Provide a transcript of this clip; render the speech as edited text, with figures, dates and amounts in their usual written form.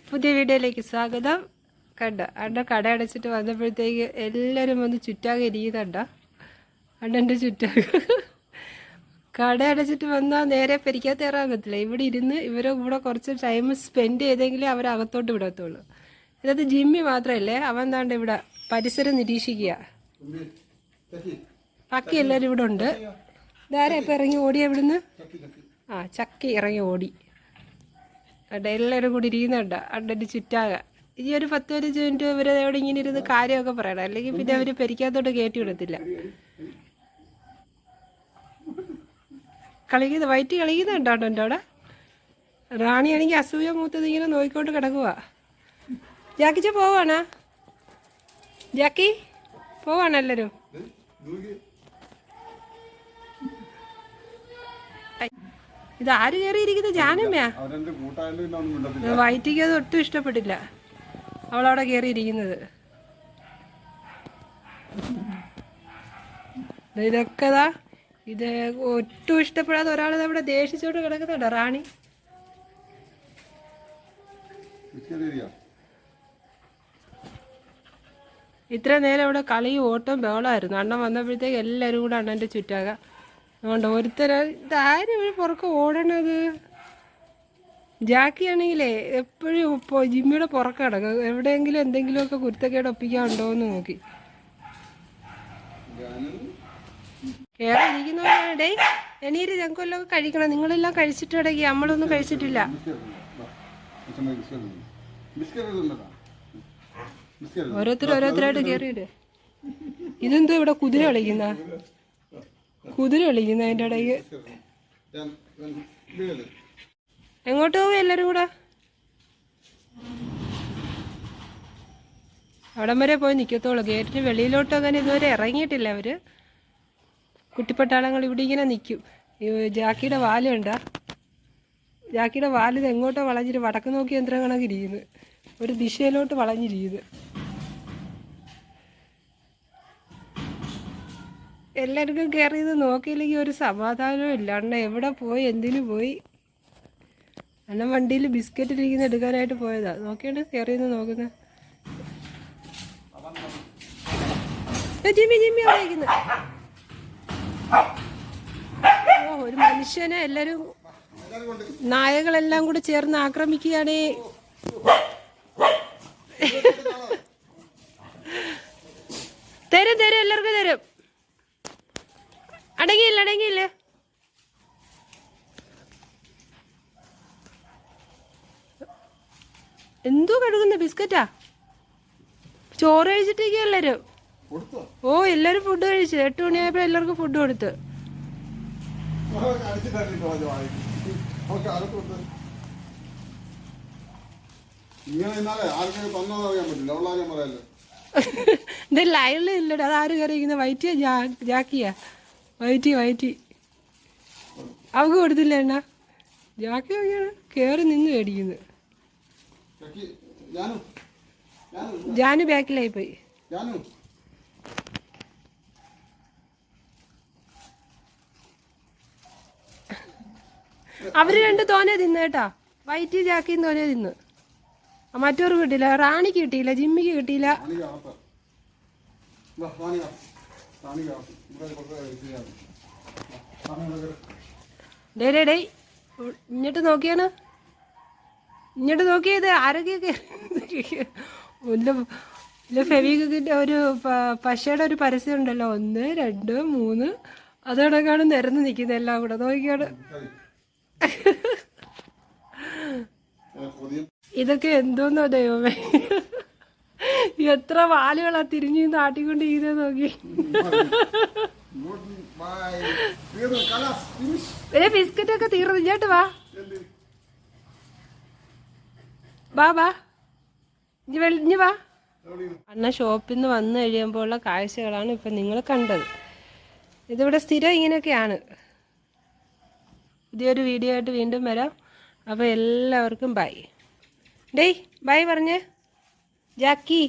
പുതിയ വീഡിയോയിലേക്ക് സ്വാഗതം. കണ്ട അണ്ണ കട അടച്ചിട്ട് വന്നപ്പോഴത്തേക്ക് എല്ലാവരും വന്ന് ചുറ്റാകെ ഇരിക്കുന്നുണ്ട. അണ്ണൻ്റെ ചുറ്റാക കട അടച്ചിട്ട് വന്നാൽ നേരെ പെരിക്കാത്ത ഇറങ്ങത്തില്ല. ഇവിടെ ഇരുന്ന് ഇവരെ കൂടെ കുറച്ച് ടൈം സ്പെൻഡ് ചെയ്തെങ്കിലേ അവരകത്തോട്ട് വിടത്തുള്ളൂ. ഇതിനകത്ത് ജിമ്മി മാത്രമല്ലേ, അവൻ താണ്ട് ഇവിടെ പരിസരം നിരീക്ഷിക്കുക. ബാക്കി എല്ലാവരും ഇവിടെ ഉണ്ട്. ഇതാരാ ഇപ്പം ഇറങ്ങി ഓടിയ ഇവിടുന്ന്? ചക്കി ഇറങ്ങി ഓടി. അവിടെ എല്ലാവരും കൂടി ഇരിക്കുന്നുണ്ട് അണ്ണൻ്റെ ചുറ്റാക. ഈ ഒരു 10-15 മിനിറ്റ് ഇവർ എവിടെ ഇങ്ങനെ ഇരുന്ന് കാര്യമൊക്കെ പറയണം, അല്ലെങ്കിൽ പിന്നെ അവർ പെരിക്കാത്തോട്ട് കയറ്റി വിടത്തില്ല. വയറ്റ് കളിക്കുന്നുണ്ടോ എൻ്റെ അവിടെ? റാണിയാണെങ്കിൽ അസൂയ മൂത്തത് ഇങ്ങനെ നോക്കിക്കൊണ്ട് കിടക്കുക. ജാക്കിച്ച പോവാണോ? ജാക്കി പോവാണോ എല്ലാവരും? ഇത് ആര് കയറിയിരിക്കുന്നത്? ജാനമ്മയാ. വയറ്റിക്ക് അത് ഒട്ടും ഇഷ്ടപ്പെട്ടില്ല അവളവിടെ കയറിയിരിക്കുന്നത്. ഇതൊക്കെ ഇത് ഒട്ടും ഇഷ്ടപ്പെടാതെ ഒരാൾ അവിടെ ദേഷിച്ചോണ്ട് കിടക്കുന്നുണ്ടോ റാണി? ഇത്ര നേരം ഇവിടെ കളിയും ഓട്ടവും ബഹളമായിരുന്നു. അണ്ണൻ വന്നപ്പോഴത്തേക്ക് എല്ലാവരും കൂടെ അണ്ണൻ്റെ ചുറ്റാക. അതുകൊണ്ട് ഇതാരും ഇവിടെ പുറക്കെ ഓടണത്. ജാക്കിയാണെങ്കിലേ എപ്പോഴും ഇപ്പോൾ ജിമ്മിയുടെ പുറക്കെ കിടക്കും. എവിടെയെങ്കിലും എന്തെങ്കിലുമൊക്കെ കുരുത്തക്കേട് ഒപ്പിക്കാനുണ്ടോ എന്ന് നോക്കി കയറി ഇരിക്കുന്നവരാണേ. എണീര് ഞങ്ങൾക്കെല്ലാം കഴിക്കണം. നിങ്ങളെല്ലാം കഴിച്ചിട്ട് ഇടയ്ക്ക് നമ്മളൊന്നും കഴിച്ചിട്ടില്ല. ഓരോരുത്തരായിട്ട് കയറിയിട്. ഇതെന്തോ ഇവിടെ കുതിര കളിക്കുന്ന അതിൻ്റെ ഇടയ്ക്ക്. എങ്ങോട്ട് പോവും എല്ലാവരും കൂടെ? അവിടം വരെ പോയി നിൽക്കത്തോളൂ. ഗേറ്റിന് വെളിയിലോട്ട് അങ്ങനെ ഇതുവരെ ഇറങ്ങിയിട്ടില്ല അവർ. കുട്ടിപ്പട്ടാളങ്ങൾ ഇവിടെ ഇങ്ങനെ നിൽക്കും. ജാക്കിയുടെ വാലുണ്ട. ജാക്കിയുടെ വാല് എങ്ങോട്ടോ വളഞ്ഞിട്ട് വടക്ക് നോക്കി യന്ത്രം കണക്കിരിക്കുന്നു. ഒരു ദിശയിലോട്ട് വളഞ്ഞിരിക്കുന്നു. എല്ലാവർക്കും കയറിയത് നോക്കിയില്ലെങ്കിൽ ഒരു സമാധാനവും ഇല്ല. അണ്ണ എവിടെ പോയി, എന്തിനു പോയി? അണ്ണൻ വണ്ടിയിൽ ബിസ്ക്കറ്റ് ഇരിക്കുന്ന എടുക്കാനായിട്ട് പോയതാ. നോക്കിയാണ് കയറിയെന്ന് നോക്കുന്നത്. ജിമ്മി ജിമ്മി അവിടെ ഇരിക്കുന്നു. ഒരു മനുഷ്യനെ എല്ലാരും നായകളെല്ലാം കൂടെ ചേർന്ന് ആക്രമിക്കുകയാണേ. തരും എല്ലാവർക്കും തരും. അടങ്ങിയില്ല. എന്തോ കഴുകുന്ന ബിസ്ക്കറ്റാ? ചോറ് കഴിച്ചിട്ടേക്ക് എല്ലാരും. എല്ലാരും ഫുഡ് കഴിച്ചു. 8 മണിയായപ്പോ എല്ലാവർക്കും ഫുഡ് കൊടുത്ത്. ഇത് ലൈനിൽ ഇല്ലട. അതാര് കയറിയിരിക്കുന്ന? വൈറ്റിയാ ജാക്കിയാ? വൈറ്റി അവക്ക് കൊടുത്തില്ല എണ്ണ. ജാക്കി നോക്കിയാണ് കയറി നിന്ന് മേടിക്കുന്നത്. ജാനു ബാക്കിലായി പോയി. അവര് രണ്ട് തോനെ തിന്നു കേട്ടാ. വൈറ്റി ജാക്കിയും തോനെ തിന്നു. മറ്റവർക്ക് കിട്ടിയില്ല. റാണിക്ക് കിട്ടിയില്ല, ജിമ്മിക്ക് കിട്ടിയില്ല. ഡേ ഇങ്ങോട്ട് നോക്കിയത് ആരൊക്കെയൊക്കെ ഫെവിക്കിന്റെ ഒരു പശയുടെ ഒരു പരസ്യം ഉണ്ടല്ലോ. 1, 2, 3 അതോടൊക്കെയാണ് നിരന്ന് നിൽക്കുന്നത് എല്ലാം കൂടെ. നോക്കിയാണ് ഇതൊക്കെ എന്തോന്നോ ദൈവമേ. എത്ര വാലുകളാ തിരിഞ്ഞു നാട്ടിക്കൊണ്ട് ചെയ്തേ നോക്കി. ബിസ്ക്കറ്റ് ഒക്കെ തീർന്നു. ഇങ്ങോട്ട് വാ ഇഞ്ഞ് വാ. അണ്ണ ഷോപ്പിൽ നിന്ന് വന്നു കഴിയുമ്പോൾ ഉള്ള കാഴ്ചകളാണ് ഇപ്പം നിങ്ങൾ കണ്ടത്. ഇതിവിടെ സ്ഥിരം ഇങ്ങനെയൊക്കെയാണ്. പുതിയൊരു വീഡിയോ ആയിട്ട് വീണ്ടും വരാം. അപ്പോൾ എല്ലാവർക്കും ബൈ. ബൈ പറഞ്ഞേ ജാക്കി.